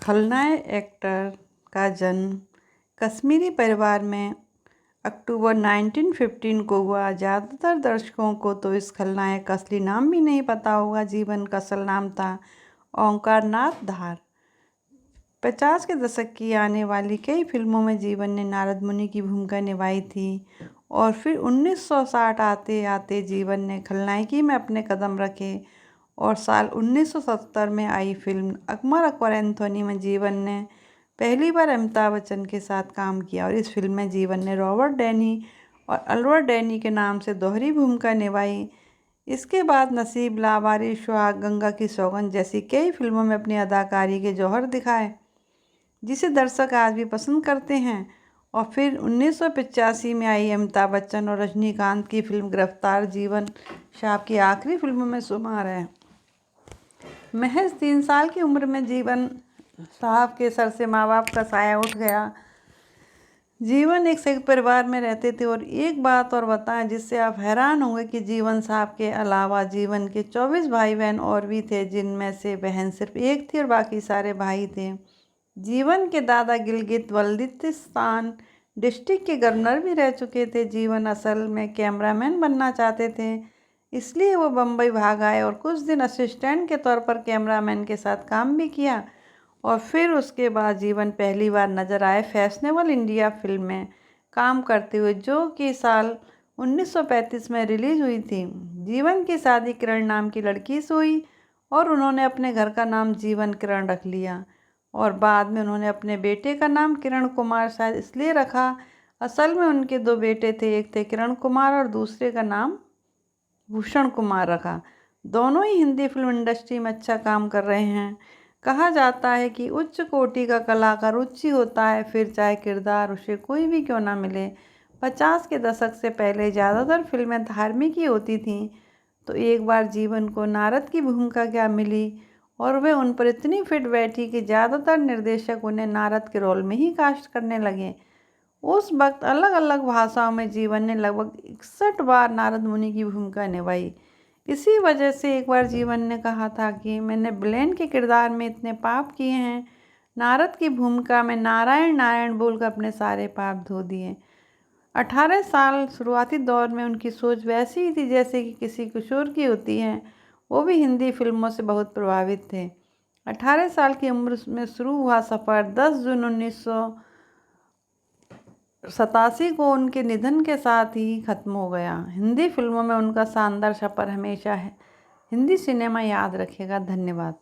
खलनायक एक्टर का जन्म कश्मीरी परिवार में अक्टूबर 1915 को हुआ। ज़्यादातर दर्शकों को तो इस खलनायक का असली नाम भी नहीं पता होगा। जीवन का असल नाम था ओंकार नाथ धार। 50 के दशक की आने वाली कई फिल्मों में जीवन ने नारद मुनि की भूमिका निभाई थी और फिर 1960 आते आते जीवन ने खलनायकी में अपने कदम रखे और साल 1970 में आई फिल्म अकबर अकबर एंथोनी में जीवन ने पहली बार अमिताभ बच्चन के साथ काम किया और इस फिल्म में जीवन ने रॉबर्ट डैनी और अल्बर्ट डैनी के नाम से दोहरी भूमिका निभाई। इसके बाद नसीब, लावारिस, सुहाग, गंगा की सौगंध जैसी कई फिल्मों में अपनी अदाकारी के जौहर दिखाए, जिसे दर्शक आज भी पसंद करते हैं। और फिर 1985 में आई अमिताभ बच्चन और रजनीकांत की फिल्म गिरफ्तार जीवन साहब की आखिरी फिल्मों में शुमार है। महज 3 साल की उम्र में जीवन साहब के सर से माँ बाप का साया उठ गया। जीवन एक संयुक्त परिवार में रहते थे और एक बात और बताएं जिससे आप हैरान होंगे कि जीवन साहब के अलावा जीवन के 24 भाई बहन और भी थे, जिनमें से बहन सिर्फ एक थी और बाकी सारे भाई थे। जीवन के दादा गिलगित बल्तिस्तान डिस्ट्रिक्ट के गवर्नर भी रह चुके थे। जीवन असल में कैमरामैन बनना चाहते थे, इसलिए वो बम्बई भाग आए और कुछ दिन असिस्टेंट के तौर पर कैमरामैन के साथ काम भी किया। और फिर उसके बाद जीवन पहली बार नज़र आए फैशनेबल इंडिया फिल्म में काम करते हुए, जो कि साल 1935 में रिलीज़ हुई थी। जीवन की शादी किरण नाम की लड़की से हुई और उन्होंने अपने घर का नाम जीवन किरण रख लिया और बाद में उन्होंने अपने बेटे का नाम किरण कुमार शायद इसलिए रखा। असल में उनके 2 बेटे थे, एक थे किरण कुमार और दूसरे का नाम भूषण कुमार रखा। दोनों ही हिंदी फिल्म इंडस्ट्री में अच्छा काम कर रहे हैं। कहा जाता है कि उच्च कोटि का कलाकार उच्च ही होता है, फिर चाहे किरदार उसे कोई भी क्यों ना मिले। 50 के दशक से पहले ज़्यादातर फिल्में धार्मिक ही होती थीं, तो एक बार जीवन को नारद की भूमिका क्या मिली और वे उन पर इतनी फिट बैठी कि ज़्यादातर निर्देशक उन्हें नारद के रोल में ही कास्ट करने लगे। उस वक्त अलग अलग भाषाओं में जीवन ने लगभग 61 बार नारद मुनि की भूमिका निभाई। इसी वजह से एक बार जीवन ने कहा था कि मैंने ब्लेन के किरदार में इतने पाप किए हैं, नारद की भूमिका में नारायण नारायण बोलकर अपने सारे पाप धो दिए। 18 साल शुरुआती दौर में उनकी सोच वैसी ही थी जैसे कि किसी किशोर की होती है। वो भी हिंदी फिल्मों से बहुत प्रभावित थे। 18 साल की उम्र में शुरू हुआ सफ़र 10 जून 1987 को उनके निधन के साथ ही खत्म हो गया। हिंदी फिल्मों में उनका शानदार सफ़र हमेशा हिंदी सिनेमा याद रखेगा। धन्यवाद।